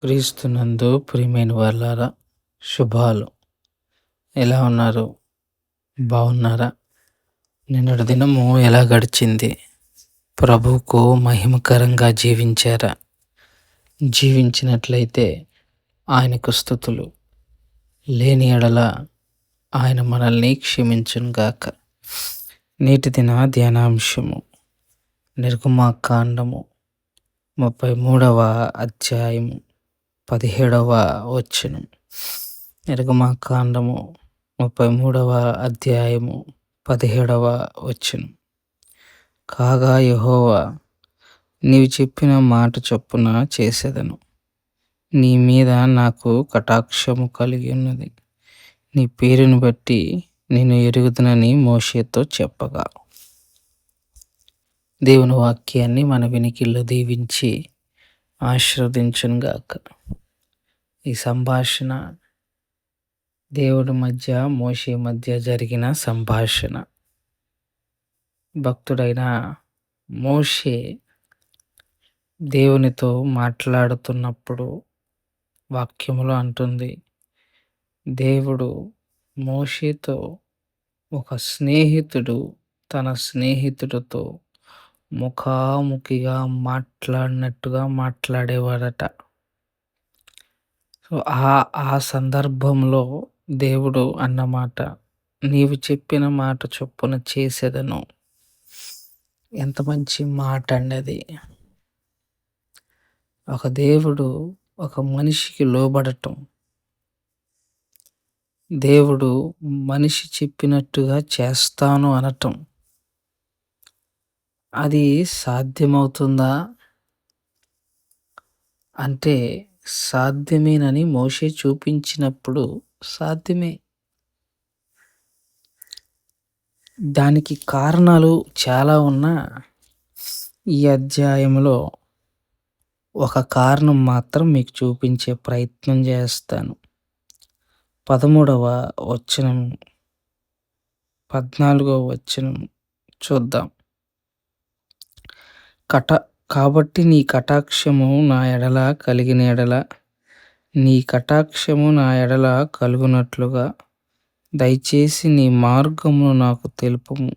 క్రీస్తునందు ప్రియమైన వాళ్ళారా, శుభాలు. ఎలా ఉన్నారు? బాగున్నారా? నిన్నటి దినము ఎలా గడిచింది? ప్రభువుకు మహిమకరంగా జీవించారా? జీవించినట్లయితే ఆయనకు స్తుతులు. లేని ఎడల ఆయన మనల్ని క్షమించునుగాక. నేటి దిన ధ్యానాంశము నిర్గమాకాండము 33వ అధ్యాయము 17వ వచనం. నిర్గమాకాండము 33వ అధ్యాయము 17వ వచనం. కాగా యెహోవా, నీవు చెప్పిన మాట చొప్పున చేసేదను. నీ మీద నాకు కటాక్షము కలిగి ఉన్నది. నీ పేరును బట్టి నేను ఎరుగుదునని మోషేతో చెప్పగా. దేవుని వాక్యాన్ని మన వినికిల్లో దీవించి ఆశీర్వదించునుగాక. ఈ సంభాషణ దేవుడి మధ్య, మోషే మధ్య జరిగిన సంభాషణ. భక్తుడైన మోషే దేవునితో మాట్లాడుతున్నప్పుడు వాక్యములో అంటుంది, దేవుడు మోషేతో ఒక స్నేహితుడు తన స్నేహితుడితో ముఖాముఖిగా మాట్లాడినట్టుగా మాట్లాడేవాడట. సో ఆ సందర్భంలో దేవుడు అన్నమాట, నీవు చెప్పిన మాట చొప్పున చేసేదను. ఎంత మంచి మాట అన్నది. ఒక దేవుడు ఒక మనిషికి లోబడటం, దేవుడు మనిషి చెప్పినట్టుగా చేస్తాను అనటం, అది సాధ్యమవుతుందా అంటే సాధ్యమేనని మోషే చూపించినప్పుడు సాధ్యమే. దానికి కారణాలు చాలా ఉన్నా ఈ అధ్యాయంలో ఒక కారణం మాత్రం మీకు చూపించే ప్రయత్నం చేస్తాను. 13వ వచనం 14వ వచనం చూద్దాం. కాబట్టి నీ కటాక్షము నా ఎడల కలిగిన ఎడల, నీ కటాక్షము నా ఎడల కలుగునట్లుగా దయచేసి నీ మార్గమును నాకు తెలుపుము.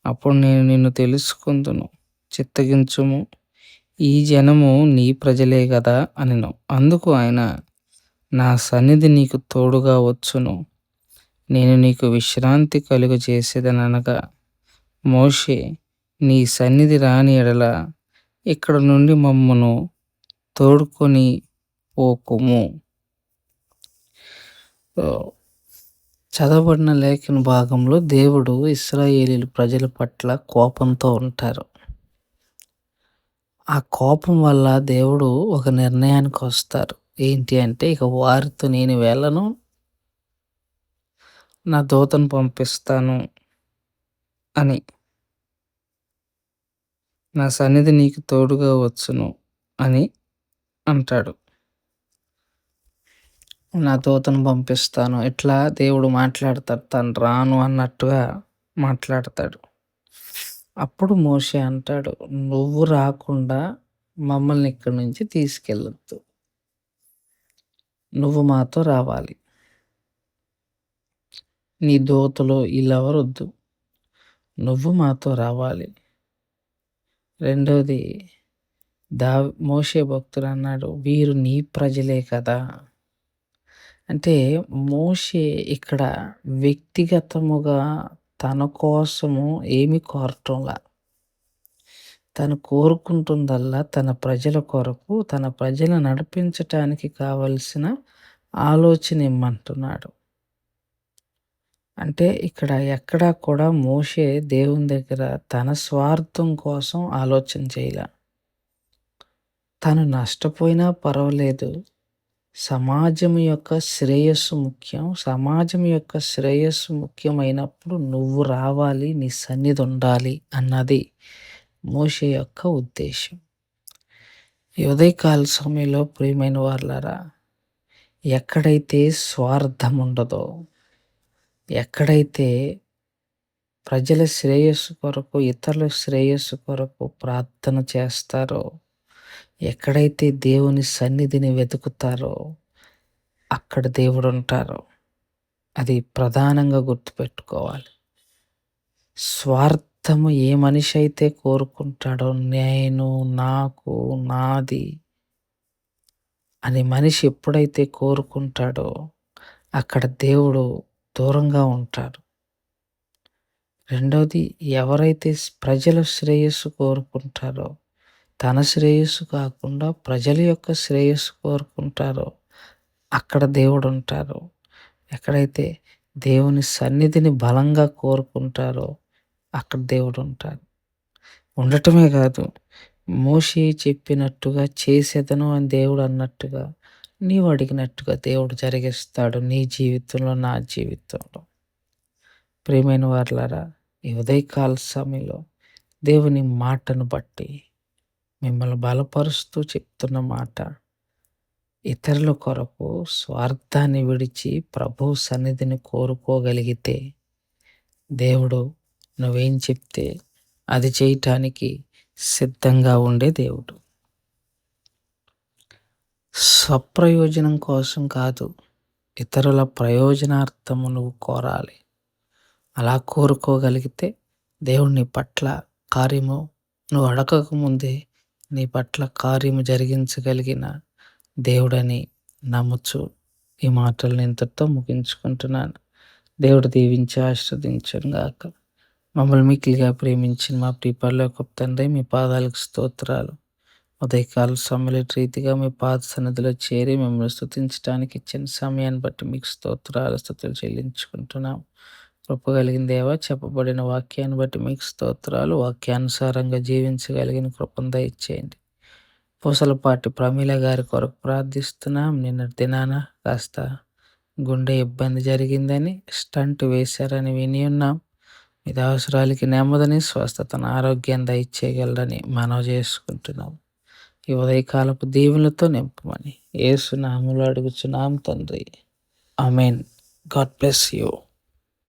అప్పుడు నేను నిన్ను తెలుసుకుందును. చిత్తగించుము, ఈ జనము నీ ప్రజలే గదా అనెను. అందుకు ఆయన, నా సన్నిధి నీకు తోడుగా వచ్చును, నేను నీకు విశ్రాంతి కలుగ చేసేదనగా, మోషే, నీ సన్నిధి రాని ఎడల ఇక్కడ నుండి మమ్మను తోడుకొని పోకుము. చదవబడిన లేఖన భాగంలో దేవుడు ఇశ్రాయేలీయుల ప్రజల పట్ల కోపంతో ఉంటారు. ఆ కోపం వల్ల దేవుడు ఒక నిర్ణయానికి వస్తారు. ఏంటి అంటే, ఇక వారితో నేను వెళ్ళను, నా దూతను పంపిస్తాను అని. నా సన్నిధి నీకు తోడుగా వచ్చును అని అంటాడు. నా దూతను పంపిస్తాను, ఇట్లా దేవుడు మాట్లాడతాడు. తను రాను అన్నట్టుగా మాట్లాడతాడు. అప్పుడు మోషే అంటాడు, నువ్వు రాకుండా మమ్మల్ని ఇక్కడి నుంచి తీసుకెళ్ళొద్దు, నువ్వు మాతో రావాలి, నీ దూతలో వీళ్ళెవరొద్దు, నువ్వు మాతో రావాలి. రెండోది, మోషే భక్తుడు అన్నాడు, వీరు నీ ప్రజలే కదా. అంటే మోషే ఇక్కడ వ్యక్తిగతముగా తన కోసము ఏమి కోరటంలా, తను కోరుకుంటుందల్లా తన ప్రజల కొరకు, తన ప్రజలను నడిపించటానికి కావలసిన ఆలోచన ఇమ్మంటున్నాడు. అంటే ఇక్కడ ఎక్కడా కూడా మోషే దేవుని దగ్గర తన స్వార్థం కోసం ఆలోచన చేయలే. తను నష్టపోయినా పర్వాలేదు, సమాజం యొక్క శ్రేయస్సు ముఖ్యం. సమాజం యొక్క శ్రేయస్సు ముఖ్యమైనప్పుడు నువ్వు రావాలి, నీ సన్నిధి ఉండాలి అన్నది మోషే యొక్క ఉద్దేశం. ఈ ఉదయకాల సమయంలో ప్రియమైన వాళ్ళారా, ఎక్కడైతే స్వార్థం ఉండదో, ఎక్కడైతే ప్రజల శ్రేయస్సు కొరకు, ఇతరుల శ్రేయస్సు కొరకు ప్రార్థన చేస్తారో, ఎక్కడైతే దేవుని సన్నిధిని వెతుకుతారో అక్కడ దేవుడుంటారు. అది ప్రధానంగా గుర్తుపెట్టుకోవాలి. స్వార్థము ఏ మనిషి అయితే కోరుకుంటాడో నేను, నాకు, నాది అని మనిషి ఎప్పుడైతే కోరుకుంటాడో అక్కడ దేవుడు దూరంగా ఉంటాడు. రెండోది, ఎవరైతే ప్రజల శ్రేయస్సు కోరుకుంటారో, తన శ్రేయస్సు కాకుండా ప్రజల యొక్క శ్రేయస్సు కోరుకుంటారో అక్కడ దేవుడుంటారు. ఎక్కడైతే దేవుని సన్నిధిని బలంగా కోరుకుంటారో అక్కడ దేవుడుంటారు. ఉండటమే కాదు, మోషే చెప్పినట్టుగా చేసేదను అని దేవుడు అన్నట్టుగా నీవు అడిగినట్టుగా దేవుడు జరిగిస్తాడు నీ జీవితంలో, నా జీవితంలో. ప్రియమైన వారలారా, ఈ ఉదయకాల సమయంలో దేవుని మాటను బట్టి మిమ్మల్ని బలపరుస్తూ చెప్తున్న మాట, ఇతరుల కొరకు స్వార్థాన్ని విడిచి ప్రభు సన్నిధిని కోరుకోగలిగితే దేవుడు నువ్వేం చెప్తే అది చేయటానికి సిద్ధంగా ఉండే దేవుడు. స్వప్రయోజనం కోసం కాదు, ఇతరుల ప్రయోజనార్థము నువ్వు కోరాలి. అలా కోరుకోగలిగితే దేవుడు నీ పట్ల కార్యము నువ్వు అడగకముందే నీ పట్ల కార్యము జరిగించగలిగిన దేవుడని నమ్ముచు ఈ మాటలను ఇంతటితో ముగించుకుంటున్నాను. దేవుడు దీవించి ఆశీర్వదించుగాక. మమ్మల్ని మిక్కిలిగా ప్రేమించిన మా ప్రియ పరలోకపు తండ్రి, మీ పాదాలకు స్తోత్రాలు. ఉదయకాల సమయంలో రీతిగా మీ పాద సన్నిధిలో చేరి మిమ్మల్ని స్తుతించడానికి ఇచ్చిన సమయాన్ని బట్టి మీకు స్తుతులు చెల్లించుకుంటున్నాం. కృప కలిగిన దేవా, చెప్పబడిన వాక్యాన్ని బట్టి మీకు స్తోత్రాలు. వాక్యానుసారంగా జీవించగలిగిన కృపను దయచేయండి. పూసలపాటి ప్రమీల గారి కొరకు ప్రార్థిస్తున్నాం. నిన్న దినాన కాస్త గుండె ఇబ్బంది జరిగిందని, స్టంట్ వేశారని విని ఉన్నాం. మీ అవసరాలకి నెమ్మదిని, స్వస్థతను, ఆరోగ్యం దయచేయగలరని మనవి చేసుకుంటున్నాం. ఈ ఉదయకాలపు దీవులతో నింపమని యేసు నామములో అడుగుచున్నాం తండ్రి. ఆమేన్. God bless you.